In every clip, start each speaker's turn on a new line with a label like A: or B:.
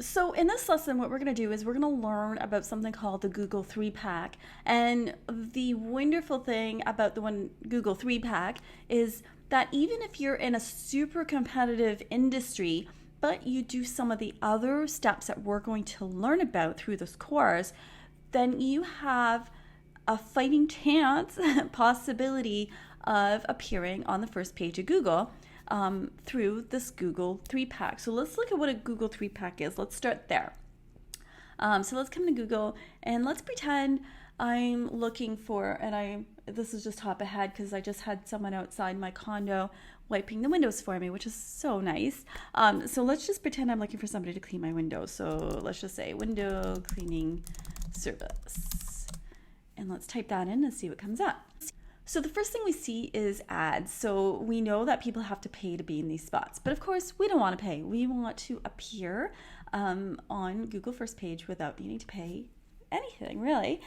A: So in this lesson, what we're going to do is we're going to learn about something called the Google 3-pack. And the wonderful thing about the Google 3-pack is that even if you're in a super competitive industry, but you do some of the other steps that we're going to learn about through this course, then you have a fighting chance, possibility of appearing on the first page of Google through this Google 3-pack. So let's look at what a Google 3-pack is. Let's start there. So let's come to Google and let's pretend I'm looking for, and this is just hop ahead because I just had someone outside my condo wiping the windows for me, which is so nice. So let's just pretend I'm looking for somebody to clean my windows. So let's just say window cleaning service. And let's type that in and see what comes up. So the first thing we see is ads. So we know that people have to pay to be in these spots. But of course, we don't want to pay. We want to appear on Google first page without needing to pay anything, really.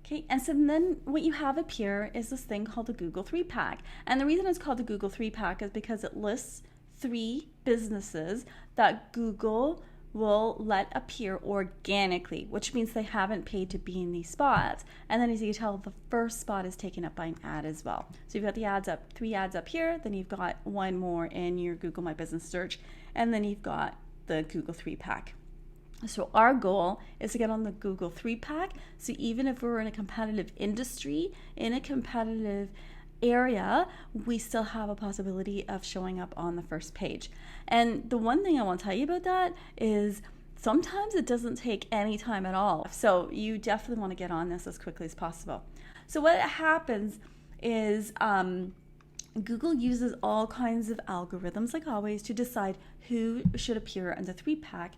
A: Okay, and so then what you have appear is this thing called the Google 3-pack. And the reason it's called the Google 3-pack is because it lists 3 businesses that Google will let appear organically, which means they haven't paid to be in these spots. And then as you can tell, the first spot is taken up by an ad as well. So you've got the ads up, 3 ads up here, then you've got 1 more in your Google My Business search, and then you've got the Google 3-pack. So our goal is to get on the Google 3-pack. So even if we're in a competitive industry, in a competitive area, we still have a possibility of showing up on the first page. And the one thing I want to tell you about that is sometimes it doesn't take any time at all. So you definitely want to get on this as quickly as possible. So what happens is Google uses all kinds of algorithms, like always, to decide who should appear in the 3-pack.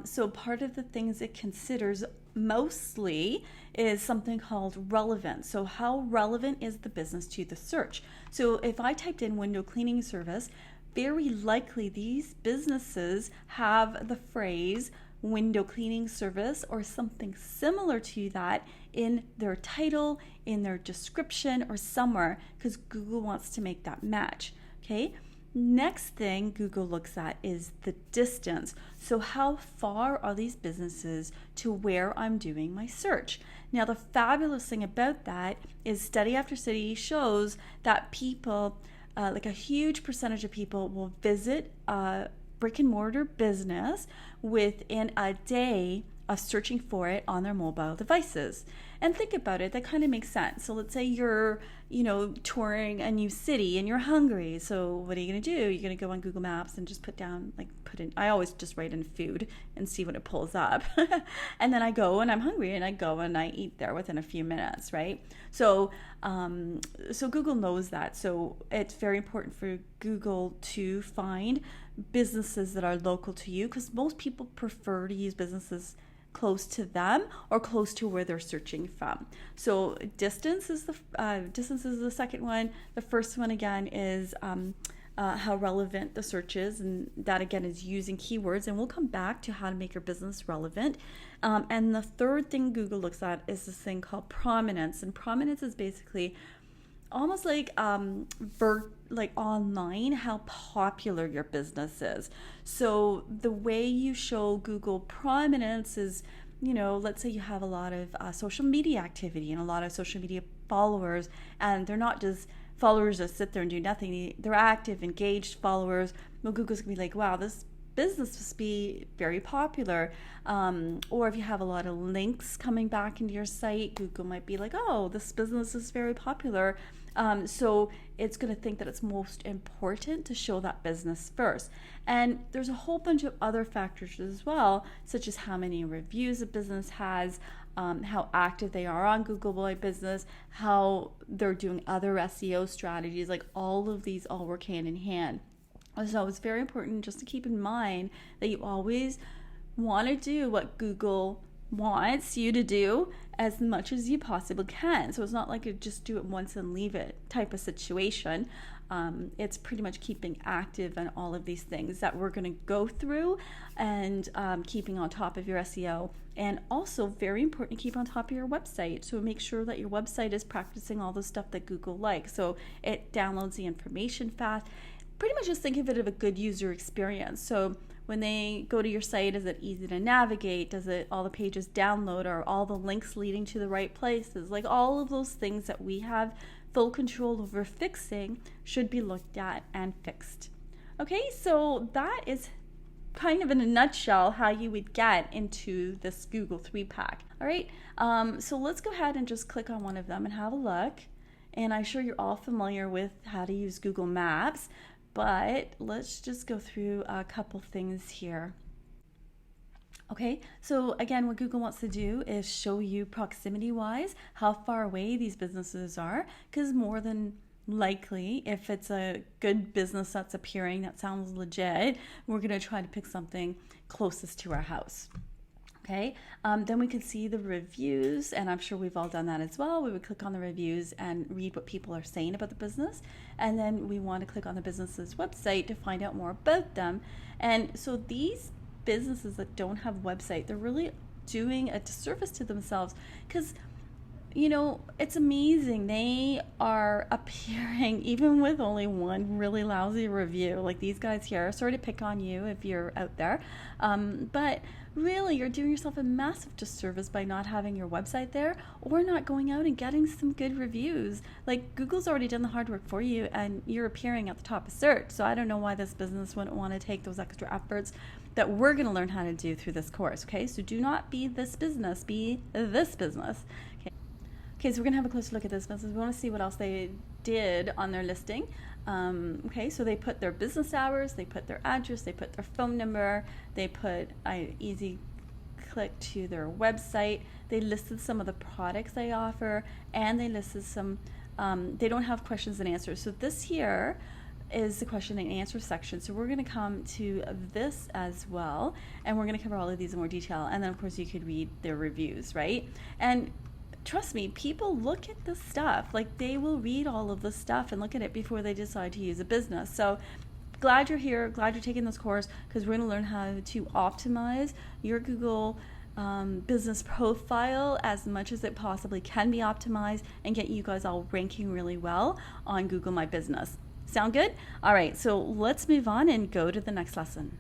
A: So part of the things it considers mostly is something called relevance. So how relevant is the business to the search? So if I typed in window cleaning service, very likely these businesses have the phrase window cleaning service or something similar to that in their title, in their description, or somewhere, because Google wants to make that match. Okay. Next thing Google looks at is the distance. So how far are these businesses to where I'm doing my search? Now the fabulous thing about that is study after study shows that people, like a huge percentage of people, will visit a brick and mortar business within a day of searching for it on their mobile devices. And think about it, that kind of makes sense. So let's say you're, touring a new city and you're hungry. So what are you going to do? You're going to go on Google Maps and just put in, I always just write in food and see what it pulls up. And then I go and I'm hungry and I go and I eat there within a few minutes, right? So Google knows that. So it's very important for Google to find businesses that are local to you, because most people prefer to use businesses close to them or close to where they're searching from. So distance is the second one. The first one again is how relevant the search is, and that again is using keywords, and we'll come back to how to make your business relevant. And the third thing Google looks at is this thing called prominence, and prominence is basically almost like online, how popular your business is. So the way you show Google prominence is, let's say you have a lot of social media activity and a lot of social media followers, and they're not just followers that sit there and do nothing. They're active, engaged followers. Well, Google's gonna be like, wow, this business must be very popular. Or if you have a lot of links coming back into your site, Google might be like, oh, this business is very popular. So it's going to think that it's most important to show that business first. And there's a whole bunch of other factors as well, such as how many reviews a business has, how active they are on Google My Business, how they're doing other SEO strategies. Like all of these all work hand in hand. So it's very important just to keep in mind that you always want to do what Google wants you to do as much as you possibly can. So it's not like you just do it once and leave it type of situation. It's pretty much keeping active on all of these things that we're going to go through, and keeping on top of your SEO. And also very important to keep on top of your website. So make sure that your website is practicing all the stuff that Google likes. So it downloads the information fast. Pretty much just think of it as a good user experience. So when they go to your site, is it easy to navigate? Does it all the pages download? Are all the links leading to the right places? Like all of those things that we have full control over fixing should be looked at and fixed. Okay, so that is kind of in a nutshell how you would get into this Google 3-pack. All right, so let's go ahead and just click on one of them and have a look. And I'm sure you're all familiar with how to use Google Maps, but let's just go through a couple things here. Okay, so again, what Google wants to do is show you proximity-wise how far away these businesses are, because more than likely, if it's a good business that's appearing, that sounds legit, we're going to try to pick something closest to our house. Okay, then we can see the reviews, and I'm sure we've all done that as well. We would click on the reviews and read what people are saying about the business, and then we want to click on the business's website to find out more about them. And so these businesses that don't have a website, they're really doing a disservice to themselves, because you know, it's amazing. They are appearing even with only one really lousy review. Like these guys here, sorry to pick on you if you're out there, but really you're doing yourself a massive disservice by not having your website there or not going out and getting some good reviews. Like Google's already done the hard work for you and you're appearing at the top of search. So I don't know why this business wouldn't want to take those extra efforts that we're going to learn how to do through this course. Okay, so do not be this business, be this business. Okay, so we're going to have a closer look at this business. We want to see what else they did on their listing. Okay, so they put their business hours, they put their address, they put their phone number, they put an easy click to their website. They listed some of the products they offer, and they listed some, they don't have questions and answers. So this here is the question and answer section. So we're going to come to this as well, and we're going to cover all of these in more detail. And then, of course, you could read their reviews, right? And trust me, people look at this stuff. Like they will read all of this stuff and look at it before they decide to use a business. So glad you're here, glad you're taking this course, because we're going to learn how to optimize your Google business profile as much as it possibly can be optimized and get you guys all ranking really well on Google My Business. Sound good? All right, so let's move on and go to the next lesson.